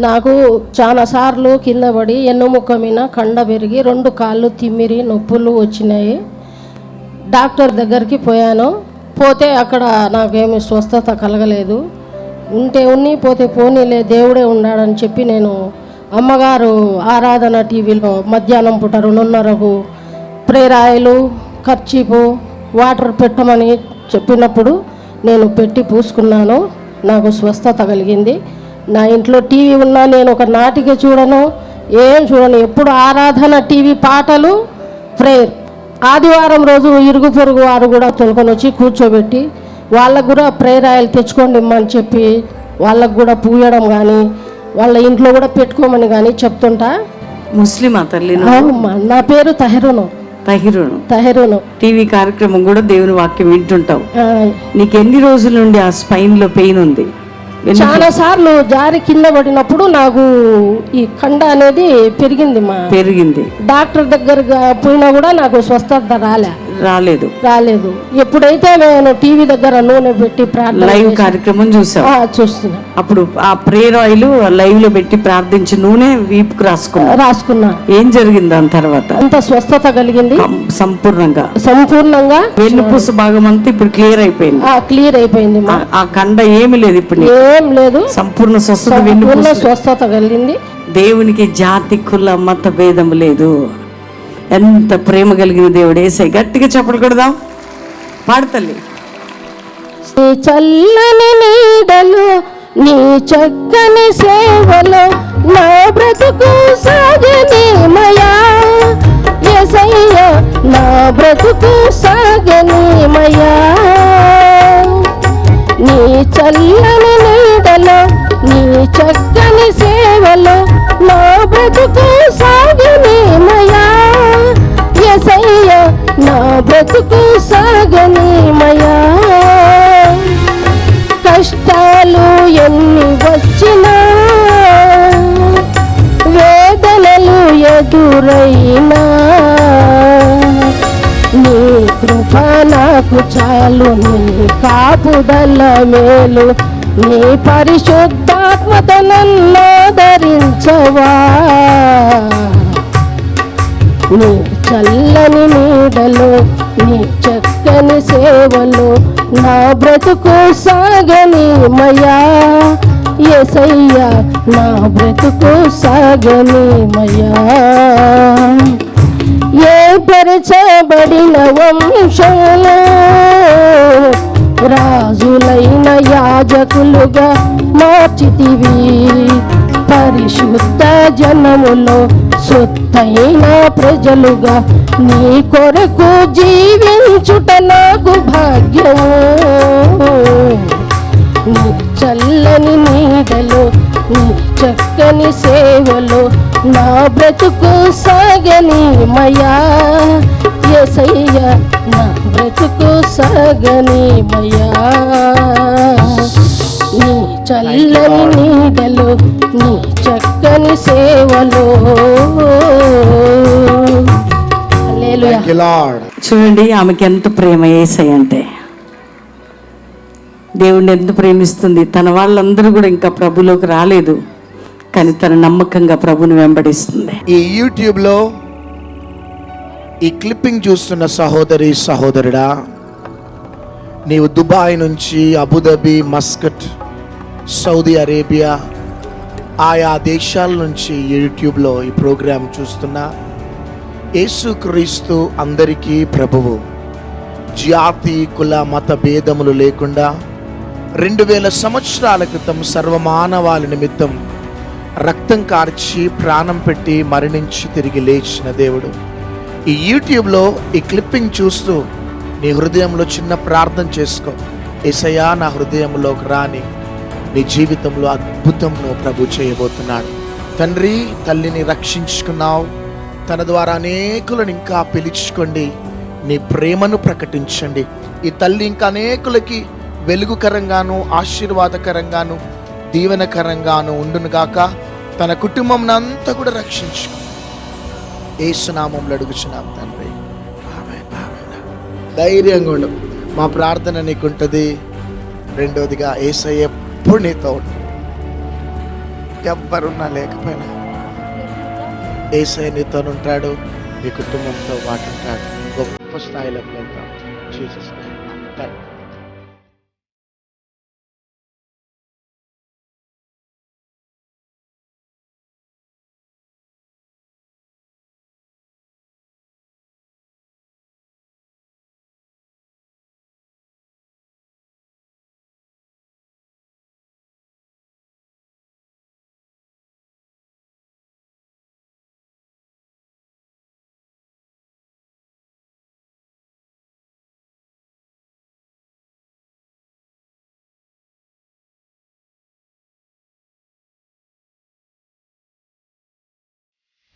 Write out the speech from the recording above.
నాకు చాలా సార్లు కింద పడి ఎన్నుముక్క మీద కండ పెరిగి 2 కాళ్ళు తిమ్మిరి నొప్పులు వచ్చినాయి. డాక్టర్ దగ్గరికి పోతే అక్కడ నాకేమీ స్వస్థత కలగలేదు. ఉంటే ఉన్ని పోతే పోనీలే దేవుడే ఉన్నాడని చెప్పి నేను అమ్మగారు ఆరాధన టీవీలో మధ్యాహ్నం పూట 2:30కు ప్రేయర్ ఆయిల్ కర్చీపు వాటర్ పెట్టమని చెప్పినప్పుడు నేను పెట్టి పూసుకున్నాను. నాకు స్వస్థత కలిగింది. నా ఇంట్లో టీవీ ఉన్నా నేను ఒక నాటిక చూడను, ఏం చూడను. ఎప్పుడు ఆరాధన టీవీ పాటలు ప్రేయర్. ఆదివారం రోజు ఇరుగు పొరుగు వారు కూడా తొలుకొని వచ్చి కూర్చోబెట్టి వాళ్ళకు కూడా ప్రేయర్ ఆయిల్ తెచ్చుకోండి అని చెప్పి వాళ్ళకు కూడా పూయడం కానీ వాళ్ళ ఇంట్లో కూడా పెట్టుకోమని కానీ చెప్తుంటా. ముస్లిమా తల్లి? నా పేరు తహరును. టీవీ కార్యక్రమం కూడా దేవుని వాక్యం వింటుంటావు. నీకు ఎన్ని రోజుల నుండి ఆ స్పైన్ లో పెయిన్ ఉంది? చాలా సార్లు జారి కింద పడినప్పుడు నాకు ఈ కండ అనేది పెరిగింది. డాక్టర్ దగ్గర పోయినా కూడా నాకు స్వస్థత రాలేదు. ఎప్పుడైతే నేను టీవీ దగ్గర నూనె పెట్టి లైవ్ కార్యక్రమం చూస్తున్నా, అప్పుడు ఆ ప్రేయర్ ఆయిల్ లైవ్ లో పెట్టి ప్రార్థించి నూనె వీపుకు రాసుకున్నా. ఏం జరిగింది దాని తర్వాత? అంత స్వస్థత కలిగింది సంపూర్ణంగా. వెన్నుపూస భాగం అంతా ఇప్పుడు క్లియర్ అయిపోయింది. ఆ కండ ఏమి లేదు, ఇప్పుడు ఏం లేదు. సంపూర్ణ స్వస్థత కలిగింది. దేవునికి జాతి కుల మత భేదం లేదు. ఎంత ప్రేమ కలిగిన దేవుడు యేసయ్య. గట్టిగా చప్పట్లు కొడదాం. పాడతల్లి. నీ చల్లని నీడలు నీ చక్కని సేవలో నా బ్రతుకు సాగనీమయా యేసయ్య, నా బ్రతుకు సాగనీమయా. నీ చల్లని నీడలో నీ చక్కని సేవలో నా బ్రతుకు సాగనీమయా యేసయ్య, నా బ్రతుకు సాగనీమయా. కష్టాలు ఎన్ని వచ్చినా వేదనలు ఎదురైనా నీ కృప నాకు చాలు, నీ కాపుదల మేలు, నీ పరిశుద్ధాత్మత నన్ను ధరించవా. నీ చల్లని నీడలో నీ చక్కని సేవలో నా బ్రతుకు సాగనీమయా యేసయ్య, నా బ్రతుకు సాగనీమయా. ఏర్పరచబడిన వంశంలో రాజులైన యాజకులుగా మార్చితివి, పరిశుద్ధ జనములో సొత్తైన ప్రజలుగా నీ కొరకు జీవించుట నాకు భాగ్యము. నీ చల్లని నీడలో నీ చక్కని సేవలో నా బ్రతుకు సాగనీమయా యేసయ్య, నా బ్రతుకు సాగనీమయా. నీ చల్లని నీడలో నీ చక్కని సేవలో. చూడండి ఆమెకి ఎంత ప్రేమ యేసయ్య అంటే. దేవుణ్ణి ఎంత ప్రేమిస్తుంది. తన వాళ్ళందరూ కూడా ఇంకా ప్రభులోకి రాలేదు, కానీ తన నమ్మకంగా ప్రభుని వెంబడిస్తుంది. ఈ యూట్యూబ్లో ఈ క్లిప్పింగ్ చూస్తున్న సహోదరి సహోదరుడా, నీవు దుబాయ్ నుంచి అబుదాబి, మస్కట్, సౌదీ అరేబియా ఆయా దేశాల నుంచి యూట్యూబ్లో ఈ ప్రోగ్రాం చూస్తున్నా, యేసుక్రీస్తు అందరికీ ప్రభువు. జాతి కుల మత భేదములు లేకుండా 2000 సంవత్సరాల క్రితం సర్వమానవాళి నిమిత్తం రక్తం కార్చి ప్రాణం పెట్టి మరణించి తిరిగి లేచిన దేవుడు. ఈ యూట్యూబ్లో ఈ క్లిప్పింగ్ చూస్తూ నీ హృదయంలో చిన్న ప్రార్థన చేసుకో. యేసయ్యా, నా హృదయంలోకి రాని, నీ జీవితంలో అద్భుతంను ప్రభు చేయబోతున్నాడు. తండ్రి, తల్లిని రక్షించుకున్నావు, తన ద్వారా అనేకులను ఇంకా పిలుచుకోండి. నీ ప్రేమను ప్రకటించండి. ఈ తల్లి ఇంకా అనేకులకి వెలుగుకరంగాను ఆశీర్వాదకరంగాను దీవెనకరంగాను ఉండునుగాక. తన కుటుంబం అంతా కూడా రక్షించు. యేసు నామములో అడుగుచున్నాం తండ్రి, ఆమేన్. ధైర్యంగా ఉండు. మా ప్రార్థన నీకుంటుంది. రెండోదిగా యేసయ్య ఎప్పుడు నీతో ఉంటాడు. ఎవ్వరున్నా లేకపోయినా యేసయ్య నీతో ఉంటాడు, నీ కుటుంబంతో పాటు ఉంటాడు. గొప్ప స్థాయిలోకి వెళ్తాం. జీసస్.